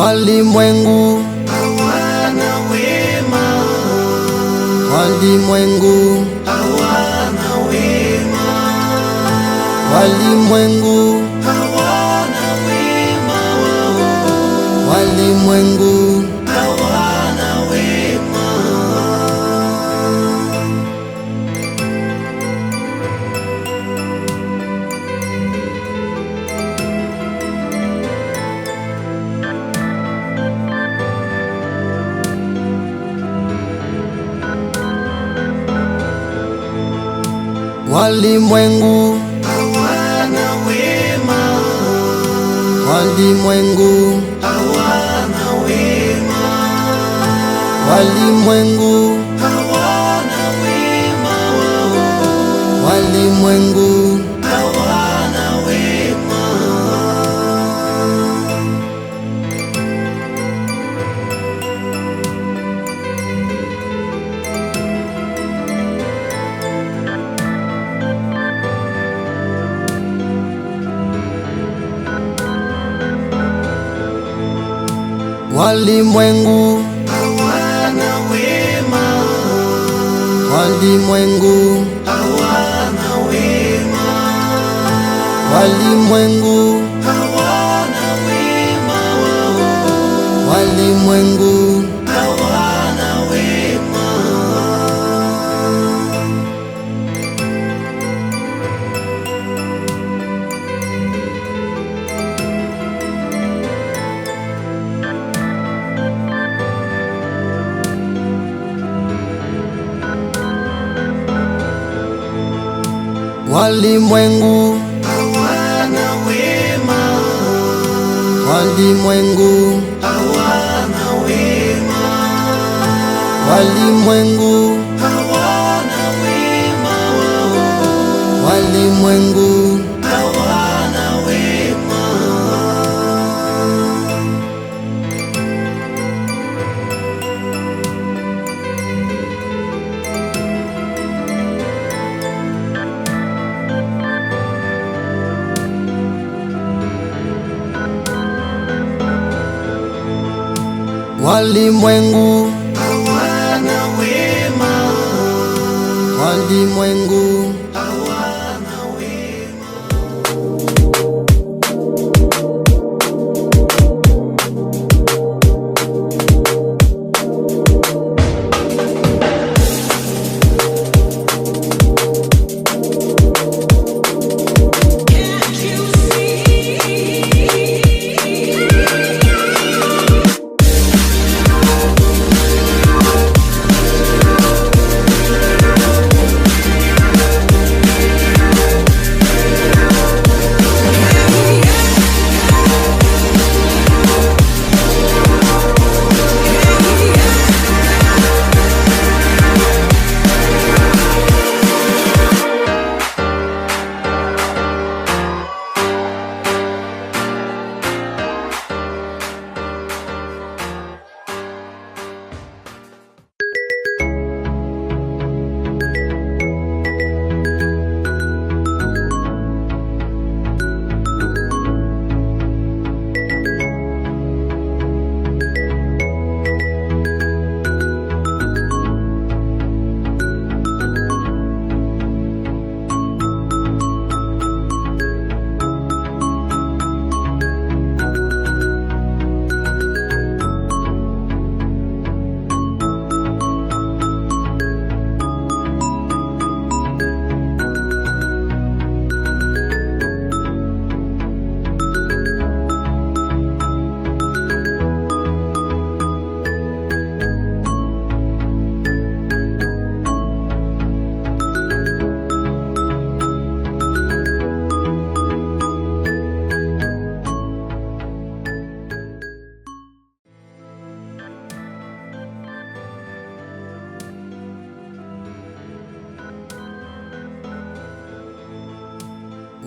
Walimwengu hawana wema, walimwengu hawana wema, walimwengu hawana wema, walimwengu hawana wema. Walimwengu Hawana wema, walimwengu hawana wema, walimwengu hawana wema, walimwengu hawana wema. walimwengu Hawana wema, walimwengu hawana wema, walimwengu hawana wema, walimwengu hawana wema. walimwengu Hawana wema, walimwengu hawana wema, walimwengu hawana wema, walimwengu hawana wema. walimwengu Hawana wema, walimwengu hawana wema.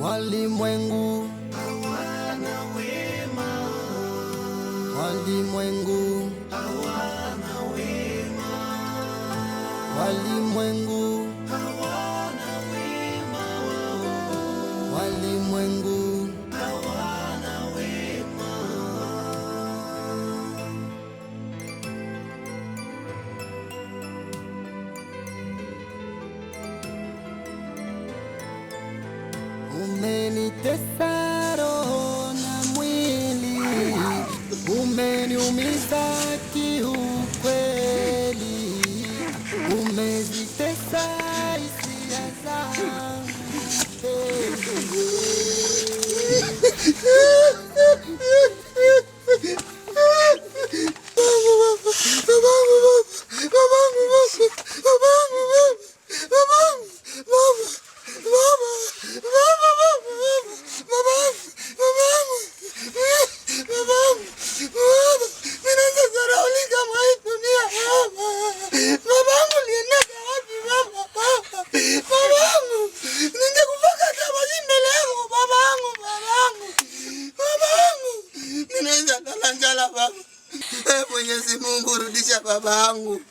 walimwengu Hawana wema, walimwengu hawana wema, walimwengu hawana wema, walimwengu hawana wema. umenitesa roho na mwili, umeniumiza kiukweli, umezitesa hisia zangu. Mwenyezi Mungu, rudisha babangu,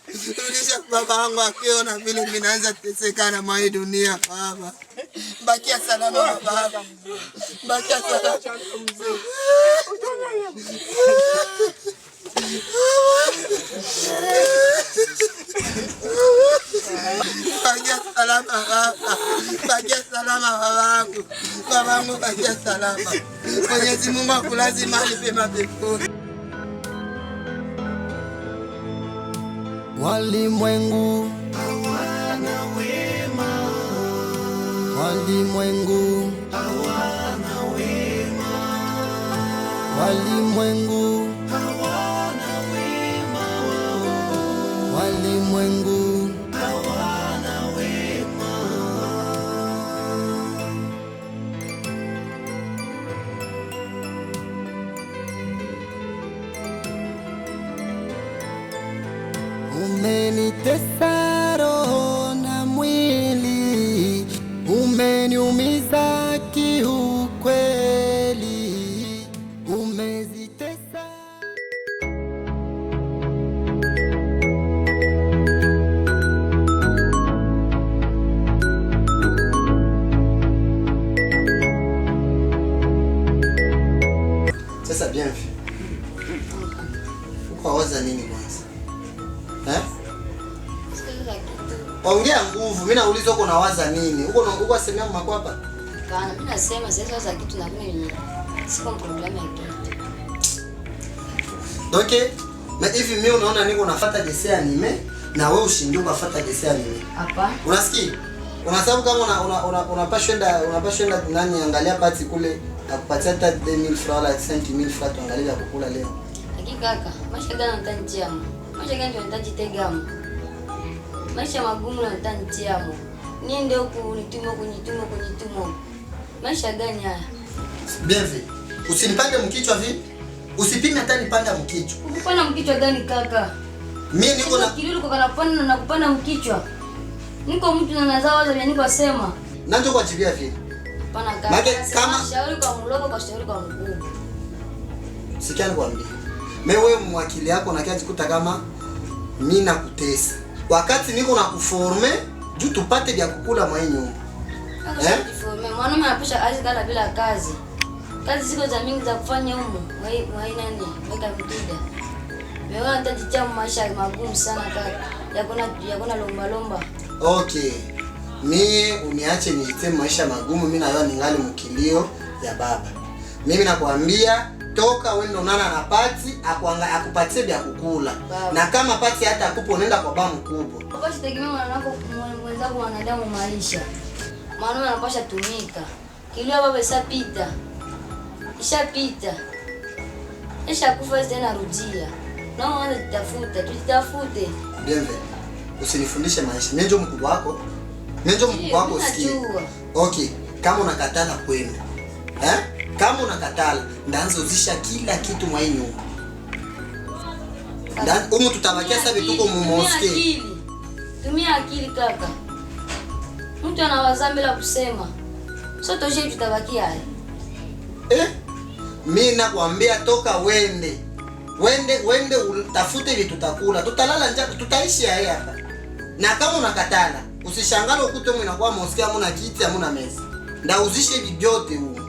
rudisha babangu, akiona vile minaanza tesekana mwa hii dunia. Baba, bakia salama baba, bakia salama. Bakia salama baba, bakia salama babangu, babangu bakia salama. Mwenyezi Mungu akulaze mahali pema peponi. Walimwengu hawana wema, walimwengu hawana wema, walimwengu hawana wema, walimwengu hawana wema. umenitesa roho na mwili, umeniumiza kiukweli, umezitesa. Sasa bien vu. Uko waza nini kwanza? Ongea nguvu, mimi nauliza uko nawaza nini? Uko asemea makwapa? Bana, mimi nasema sasa kitu na mimi siko problem ya kitu. Donc, mais hivi mimi unaona niko nafuata dessin anime na wewe ushindie kufuata dessin anime. Hapa. Unasikia? Unasababu kama unapashenda nani angalia pati kule akupatia hata 2000 francs wala 5000 francs tuangalia kukula leo. Hakika kaka, maisha gani nitanjiamu? Maisha gani ndio nitajitegamu? Maisha magumu na nitanjiamu. Niende huku nitumo kunitumo. Maisha gani haya? Bien vu. Usinipande mkichwa vipi? Usipime hata nipanda mkichwa. Ukupanda mkichwa gani kaka? Mimi niko na kilulu kwa kanapanda na kupanda mkichwa. Niko mtu na nazaa waza vya niko sema. Nanjo kwa jibia vipi? Pana kaka. Maana kama shauri kwa mloko kwa shauri kwa mkubwa. Sikia nikwambie. Wewe mwakili yako na kiajikuta kama mimi nakutesa. Wakati niko na kuforme juu tupate vya kukula mwa nyumba. Mwanaume anapasha kazi kala bila kazi. Kazi ziko za mingi za kufanya huko. Mwa nani? Weka mtida. Wewe unatajitia maisha magumu sana kaka. Yakona lomba. Okay. Mimi uniache nijitie maisha magumu, mimi na wewe ningali mkilio ya baba. Mimi nakwambia toka wewe ndo nana na pati akupatie vya kukula. Baba. Na kama pati hata akupo unaenda kwa baba mkubwa. Basi tegemea mwanako mwenzako wanadamu maisha. Mwanaume anapasha tumika. Kilio baba ishapita. Ishakufa tena rudia. Na uanze tutafute. Bienve. Usinifundishe maisha. Mimi ndio mkubwa wako. Sikia. Okay, kama unakatala kwenda. Kama unakatala, ndaanza uzisha kila kitu mwa hii nyumba. Umu tutabakia sasa vituko mumoske. Tumia akili kaka. Mtu anawaza bila kusema. Sote je tutabakia haya. Mimi nakwambia toka wende utafute vitu tutakula. Tutalala njaa, tutaishi hapa. Na kama unakatala, usishangale ukute mwe inakuwa moske hamuna kiti hamuna meza. Ndauzishe hivi vyote huko.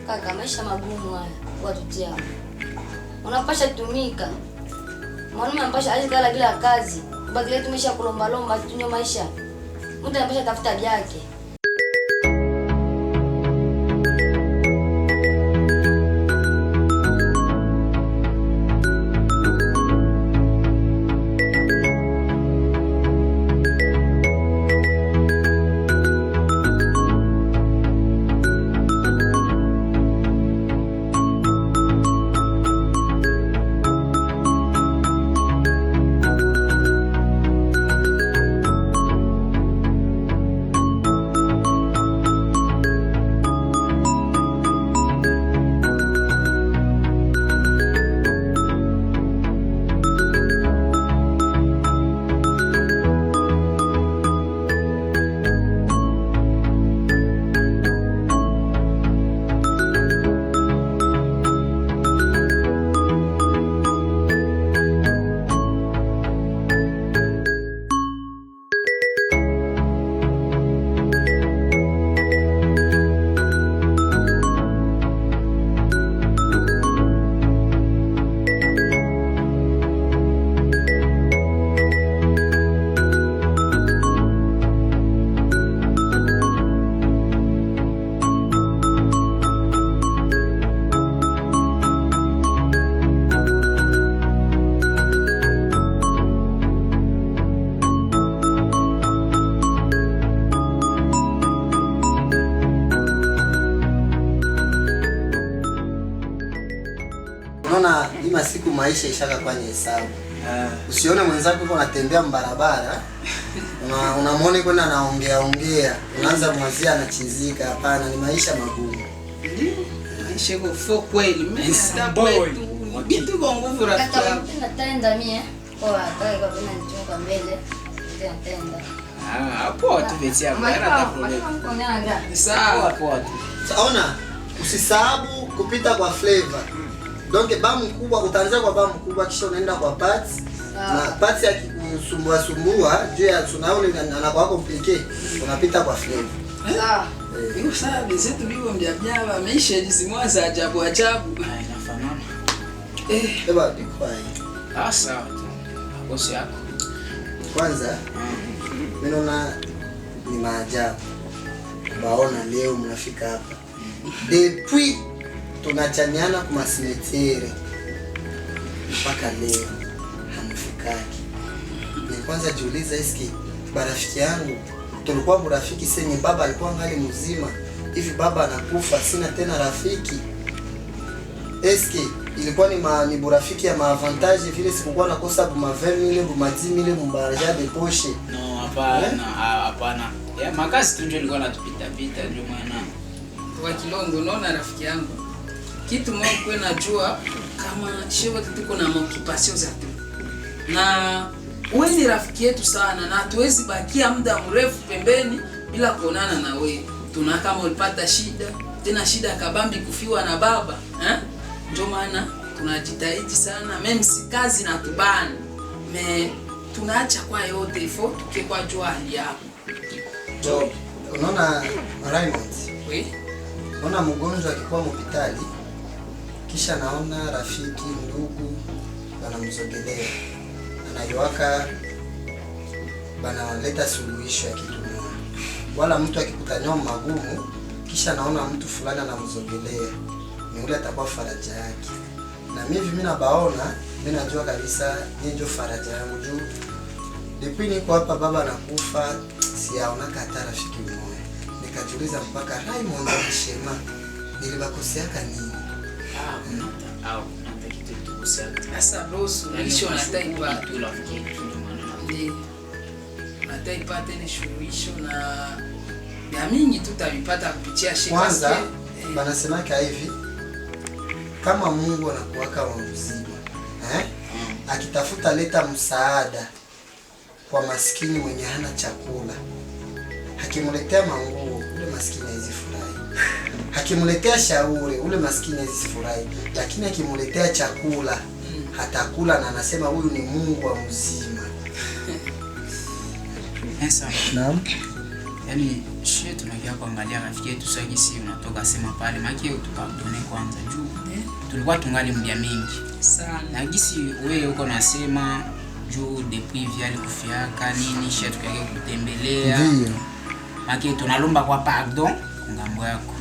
Kaka, maisha magumu haya watutia. Unapasha tumika. Mwanaume anapasha azikala bila kazi. Baki tumesha kulomba tunyo maisha. Mtu anapasha tafuta vyake. unaona hii masiku maisha ishaka kwa ni hesabu. Usione mwenzako uko unatembea mbarabara unamwona kwenda anaongea unaanza mwazia anachizika. Hapana, ni maisha magumu. Maisha kwa fo kweli mimi kwetu bitu kwa nguvu rafiki yangu. Nataenda mie kwa ataka kwa vina nichoka mbele nitaenda. Hapo tu betia bwana Mama sawa hapo. Saona, usisahabu kupita kwa flavor. Donc ba mkubwa utaanza kwa ba mkubwa kisha unaenda kwa parts. Na parts yakikusumbua juu ya tunaone anakuwa complicated unapita kwa flavor. sawa. Hiyo sawa bizetu bibo mjabjaba maisha jinsi mwanza ajabu. Inafanana. Eba bikwai. Sawa tu. Bosi yako. Kwanza mimi naona ni maajabu. Baona leo mnafika hapa. Depuis tunachaniana kwa masimetere mpaka leo hamfikaki. Ni kwanza jiuliza eski barafiki yangu tulikuwa mrafiki senye baba alikuwa ngali mzima hivi baba anakufa sina tena rafiki. Eski ilikuwa ni burafiki ya maavantage vile sikukuwa nakosa bu 20,000 bu 10,000 bu baraja de poche. No, hapana. Ya makazi tu ndio ilikuwa natupita ndio maana. Kwa Kilongo unaona rafiki yangu. Kitu moja kwa najua kama shewa tuko na occupation za tu. Na wewe ni rafiki yetu sana na hatuwezi bakia muda mrefu pembeni bila kuonana na wewe. Tuna kama ulipata shida, tena shida kabambi kufiwa na baba, ndio maana tunajitahidi sana, mimi si kazi na tubani. Tunaacha kwa yote ifo tukikwa jua hali yako. Jo, unaona Raymond? Oui. Unaona mgonjwa akikuwa hospitali kisha naona rafiki ndugu wanamzogelea. Anayowaka banaleta suluhisho ya kitu moja. Wala mtu akikutanywa magumu kisha naona mtu fulani anamzogelea. Ni ule atakuwa faraja yake. Na mimi nabaona, mimi najua kabisa ni ndio faraja yangu juu. Depuis niko hapa baba anakufa siaona hata rafiki mmoja. Nikajiuliza mpaka Raymond alishema nilibakoseaka nini? Sasa boss ulisho nataipa tu rafiki tu ndio. Nataipa tena suluhisho na ya mingi tutavipata kupitia shika. Kwanza banasemaka hivi kama Mungu anakuwaka wa mzima akitafuta leta msaada kwa maskini mwenye hana chakula, hakimuletea manguo ule maskini hawezi. Hakimuletea shauri ule maskini hawezi, lakini akimuletea chakula hatakula na anasema huyu ni Mungu wa mzima. Naam. Yaani shie tunakia kuangalia rafiki yetu sasa si unatoka sema pale maki tukadone kwanza juu. Tulikuwa tungali mbia mingi sana. Na gisi wewe uko nasema juu depuis viali kufiaka nini shie tukaje kutembelea. Ndio. Maki tunalomba kwa pardon ngambo yako.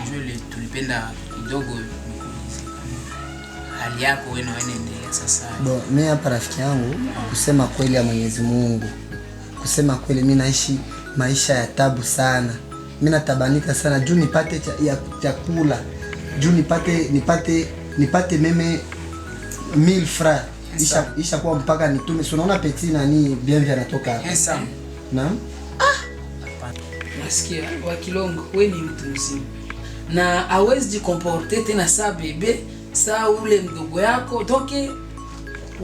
Njoo tulipenda kidogo hali yako wewe na endelea sasa. Bo, mimi hapa rafiki yangu kusema kweli ya Mwenyezi Mungu. Kusema kweli mimi naishi maisha ya tabu sana. Mimi natabanika sana juu nipate chakula. Juu nipate meme 1000 francs. Isha kwa mpaka nitume. So unaona petit nani bienvenue anatoka hapa. Naam. Nasikia wa Kilongo wewe ni mtu mzima. Na hawezi jikomporter tena saa bebe, saa ule mdogo yako. Toke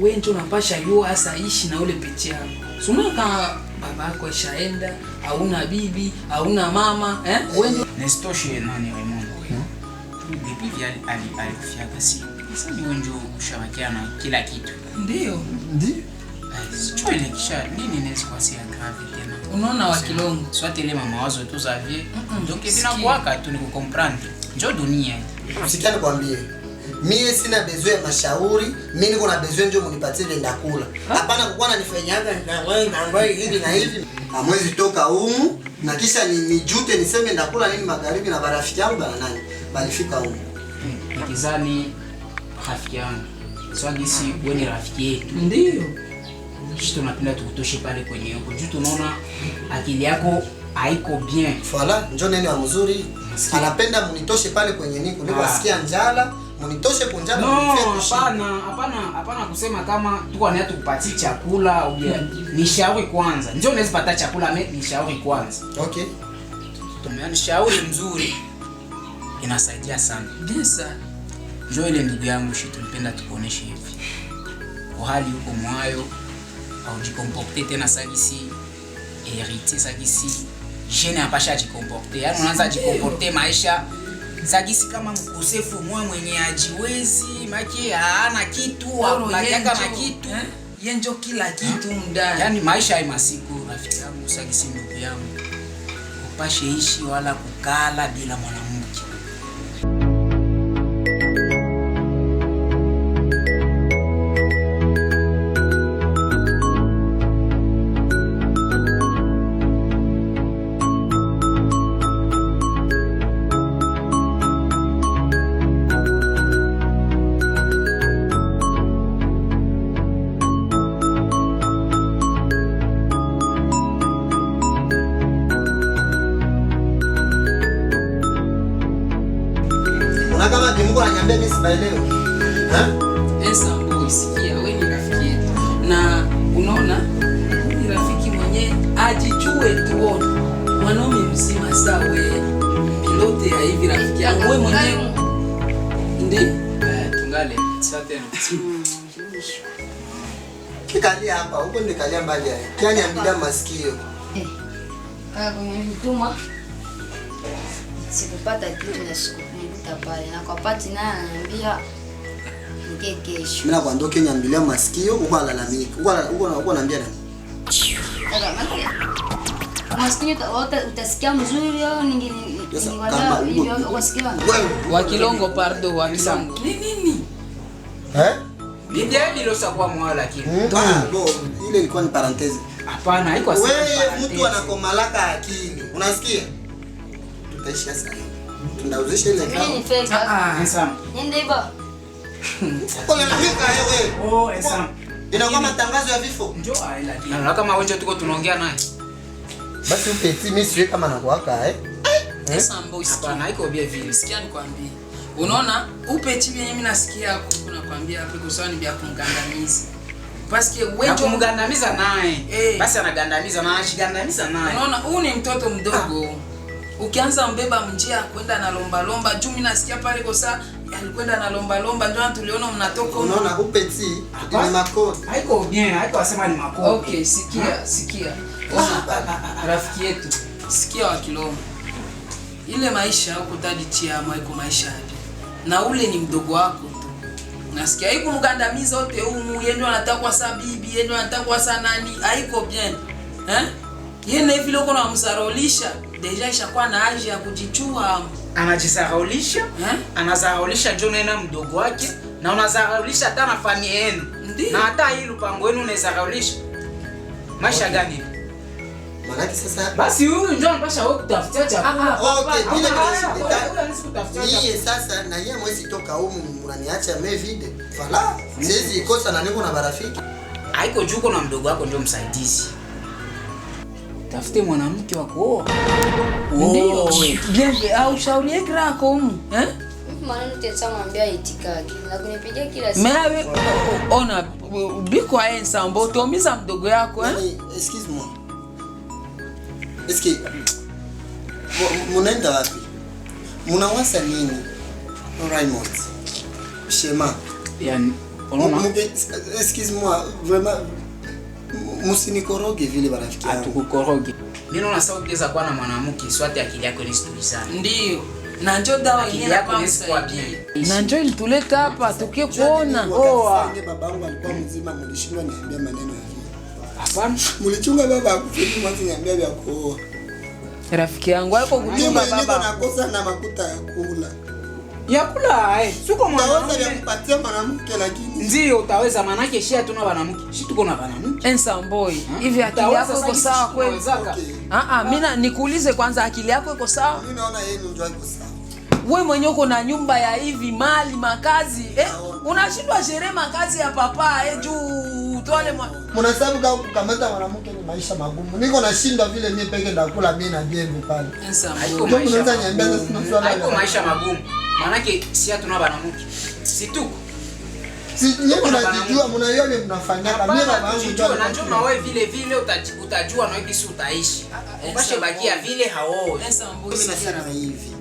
wewe ndio unapasha yua hasa ishi na ule peti yako. Sio kama baba yako ashaenda, hauna bibi, hauna mama, wewe ndio nesitoshe nani Raymond. Depuis viali alikufiaka si. Sasa ni wewe ndio ushawakia na kila kitu. Ndio. Sio ile kisha nini inaweza kuwa si grave tena. Unaona wa Kilongo, soit ile mawazo tu za vie. Donc binakuwaka tu ni kucomprendre. Njoo dunia. Usikane kwambie. Mimi sina besoin ya mashauri, mimi niko na besoin ndio mnipatie ile ndakula. Hapana kukuwa nanifanyaga ngangoi hivi na hivi. Hamwezi toka humu na kisha nijute niseme ndakula nini magharibi na barafiki yangu bana nani. Balifika humu. Nikizani rafiki yangu. Swagi si wewe ni rafiki yetu. ndio. Sisi tunapenda tukutoshe pale kwenye huko. Juu tunaona akili yako haiko bien. Voilà, njoo nene wa mzuri. Anapenda mnitoshe pale kwenye niko. Niko asikia njala, Munitoshe kunjana No, mnifie kushi. hapana kusema kama tuko na tukupatie chakula au ni shauri kwanza. Ndio unaweza pata chakula ni shauri kwanza. Okay. Tumeana shauri mzuri. Inasaidia sana. Bisa. Njoo ile ndugu yangu shi tulipenda tukuoneshe hivi. Kwa hali huko mwayo au jikomporte tena sagisi héritier sagisi jeune apasha jikomporte. Yaani unaanza jikomporte maisha sagisi kama mkosefu mwa mwenye ajiwezi maki hana kitu apataka na kitu yenjo kila kitu ndani. Yaani maisha ya masiku rafiki yangu sagisi ndugu yangu upashe ishi wala kukala bila mwanamke. Kama Mungu ananiambia mimi sibaelewi. Ensemble isikia wewe ni rafiki yetu. Na unaona ni rafiki mwenye ajijue tuone. Mwanaume mzima sawa wewe. Pilote ya hivi rafiki yangu wewe mwenyewe. Ndiyo. Tungale sasa tena. Kikalia hapa, huko ndikalia mbali haya. Kiani ambia masikio. Kwenye mtuma sikupata kitu na sikunikuta pale na kwa pati naye ananiambia nige kesho. Mimi nakwambia Kenya ambilia masikio uko alalamika. Uko naambia nani? Sasa masikio utasikia mzuri au ningewala hivyo wasikia. Wa Kilongo pardon wa Kilongo. Ni nini? Bibi ndio sakuwa mwala lakini. Bo, ile ilikuwa ni parenthese. Hapana, haiko sawa. Wewe mtu anakomalaka akili. Unasikia? Tutaishia sana. Tunauzisha ile kama. Mimi ni fake. Ensam. Nende hivyo. Unalalamika wewe. Ensam. Inakuwa matangazo ya vifo. Njoo lakini. Na kama wewe tuko tunaongea naye. Basi upeti mimi siwe kama nakuaka Ensemble isikia. Hapana, haiko bia vile. Sikia nikwambie. Unaona upeti vyenye mimi nasikia kuna kwambia hapo kwa sababu ni vya kumgandamiza. Paske wewe kumgandamiza naye. Basi anagandamiza na anashigandamiza naye. Unaona huyu ni mtoto mdogo. Ukianza mbeba njia kwenda na lomba juu mimi nasikia pale kosa alikwenda na lomba ndio tuliona mnatoka. Unaona upeti ni makodi. Haiko bien, haiko asema ni makodi. Okay, sikia. Rafiki yetu. Sikia wa Kilongo. Ile maisha huko tadi tia maiko maisha yake. Na ule ni mdogo wako tu. Nasikia haiko mgandamiza wote humu yendo anataka saa bibi, yendo anataka saa nani, haiko bien. Yeye vile uko na msarolisha, deja ishakuwa na haja ya kujichua. Anajisahaulisha? Anazahaulisha John na mdogo wake na unazahaulisha hata na familia yenu. Na hata hii lupango wenu unazahaulisha. Maisha gani? Manaki sasa basi huyu ndio anapasha wewe kutafutia chakula. Okay, bila yeye sasa na yeye mwezi toka humu mnaniacha mimi vide. Fala, siwezi ikosa na niko na marafiki. Haiko juko na mdogo wako ndio msaidizi. Tafute mwanamke wa kuoa. Ndio. Je, au shauri yake rako humu? Maana nitamwambia itikaki na kunipigia kila siku. Mewe ona biko ensemble tomiza mdogo yako Excuse moi. Eski munaenda wapi? Munawasa nini? Raymond. Shema. Yani excuse moi, vraiment musinikoroge vile barafiki yangu. Atukukoroge. Mimi naona sauti za kuwa na mwanamke swati akili yako ni sturi sana. Ndio. Na njoo dawa yenyewe hapa msaidia. Na njoo ilituleta hapa tukie kuona. Babangu alikuwa mzima mlishindwa niambia maneno hivi. Hapana. Mlichunga baba akufikia mwanzo niambia vya kuoa. Rafiki yangu hapo kuchunga baba. Niko nakosa na makuta ya kula. Ya kula suko mwanamke ya kupatia mwanamke lakini. Ndio utaweza manake shi hatuna wanamke. Shi tuko na wanamke. Ensemble. Hivi akili yako iko sawa kweli? Mimi nikuulize kwanza akili yako iko sawa? Mimi naona yeye ndio iko sawa. Wewe mwenyewe uko na nyumba ya hivi mali makazi unashindwa sherehe makazi ya papa juu utwale Mnasababu kama kukamata mwanamke ni maisha magumu. Niko nashinda vile mimi peke ndakula mimi na biembe pale. Haiko maisha magumu. Maanake si hatuna banamuke. Si tuko. Si nyinyi mnajijua, mnaiona mimi mnafanyaka. Mimi baba yangu ndio najua na wewe vile vile utajua na wewe kisi utaishi. Bashe bakia vile hao. Mimi nasema hivi.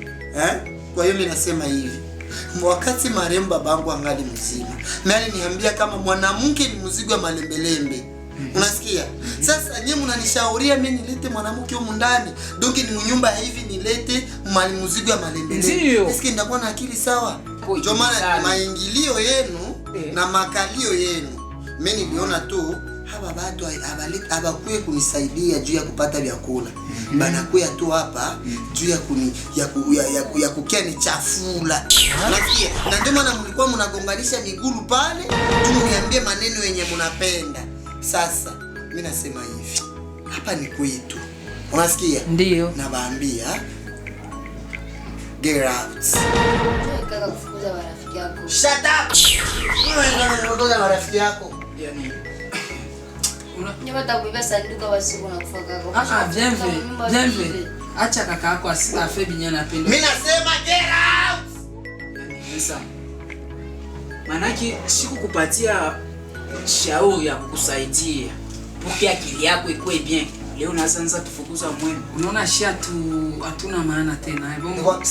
Kwa hiyo mimi nasema hivi. Wakati marehemu babangu angali mzima, mimi aliniambia kama mwanamke ni mzigo wa malembelembe. Unasikia? Sasa nyinyi mnanishauria mimi nilete mwanamke huko ndani. Donc ni nyumba ya hivi nilete mzigo wa malembelembe. Nisikie nitakuwa na akili sawa. Ndio maana maingilio yenu na makalio yenu mimi niliona tu hapa watu habakuye kunisaidia juu ya kupata vyakula. Banakuya tu hapa juu ya kukia ni chafula. Unasikia? Na ndio maana mlikuwa mnagonganisha migulu pale, tu mniambie maneno yenye mnapenda. Sasa mimi nasema hivi. Hapa ni kwetu. Unasikia? Ndio. Nabaambia get out. Kaka kufukuza marafiki yako. Shut up. Wewe ndio unakuza marafiki yako. Yani Nyama takubeba sanduka wasiku na kufa kaka. Bienve. Acha kaka yako afe binyana apende. Mimi nasema get out. Sasa manake sikukupatia shauri ya kukusaidia. Poke akili yako ikuwe bien. Leo unaanza tufukuza mwenu. Unaona shia tu hatuna maana tena. Kwa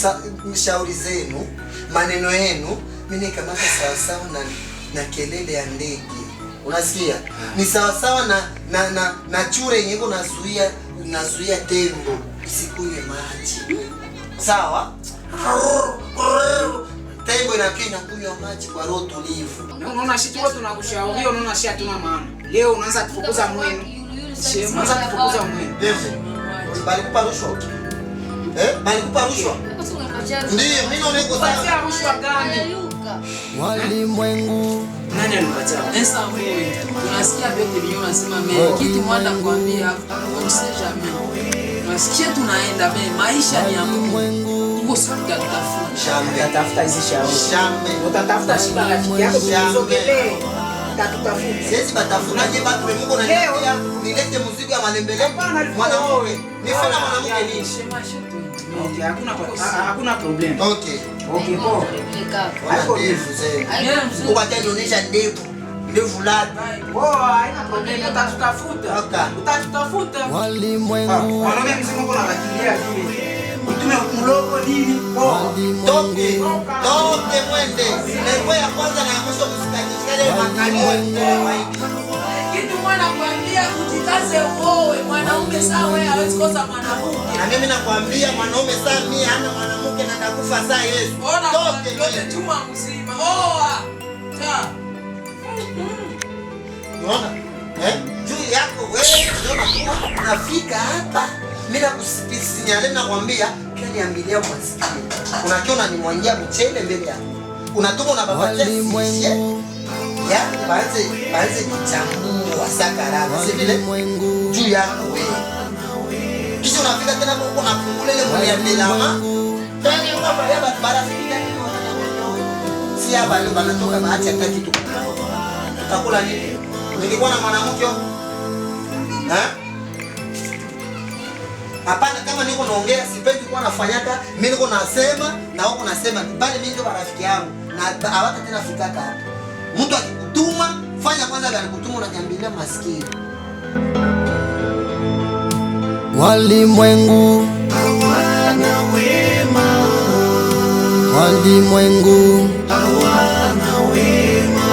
shauri zenu, maneno yenu, mimi nikamata sawa sawa na kelele ya ndege. Unasikia? Ni sawa sawa na chure yenye iko nazuia tembo isikunywe maji. Sawa? Tembo inakunywa maji kwa roho tulivu. Unaona sisi tu tunakushauri, unaona sisi hatuna maana. Leo unaanza kufukuza mwenu. Unaanza kufukuza mwenu. Balikupa rushwa? Balikupa rushwa? Ndio, mimi naona iko sawa. Kupatia rushwa gani? Walimwengu Nani alipatia? Esa wewe. Unasikia vyote vile unasema mimi kitu mwanda kwambia umseja mimi. Unasikia tunaenda mimi maisha ni ya Mungu. Tuko siku tutafuta. Utatafuta hizi shauri. Shambe. Utatafuta shida rafiki yako tuzogelee. Utatafuta. Sisi batafunaje batu Mungu na niambia nilete mzigo ya malembele mwanamke. Nifanya mwanamke nini? Okay, hakuna problem. Okay. Okay, poa. Hapo ndevu zenu. Ukatanionyesha ndevu ladi. Poa, haina problem. Utatutafuta. walimwengu Mwanaume mzima kuna bakilia vile. Utume mlogo nini? Poa. Toke mwende. Lepo ya kwanza na ya mwisho kusikakishale makalio. Kitu mwana kwambia kujikaze uoe mwanaume sawa hawezi kosa mwanamke. Na mimi nakwambia mwanaume saa mimi hana mwanamke na atakufa saa Yesu. Toke yote chuma mzima. Oa. Ta. Unaona? Juu yako wewe unaona unafika hapa mimi nakusinyale nakwambia kaniambilia mwasikini. Unakiona ni mwangia mchele mbele yako. Unatuma na baba walimwengu ya baanze kuchambua sakaranga si vile juu yako wewe. Kisha unafika tena huko na fungule ile mwenye milama. Tani ngoma ya barabara fika hiyo. Si hapa leo banatoka baacha hata kitu. Utakula nini? Nilikuwa na mwanamke huko. Hapana, kama niko naongea sipendi kuwa nafanyaka, mimi niko nasema na wako nasema bali mimi ndio rafiki yangu na hawata tena fikaka hapa. Mtu akikutuma fanya kwanza vile alikutuma unaniambilia maskini. walimwengu hawana wema, walimwengu hawana wema,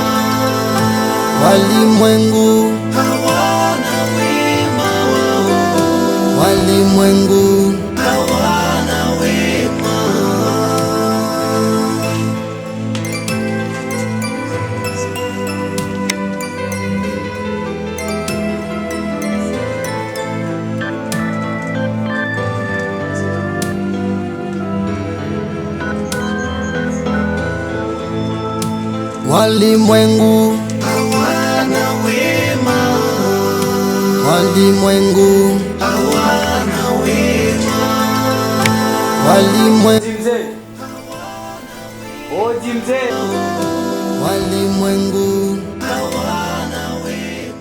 walimwengu hawana wema, walimwengu hawana wema. Walimwengu hawana wema, walimwengu hawana wema, walimwengu walimwengu hawana wema.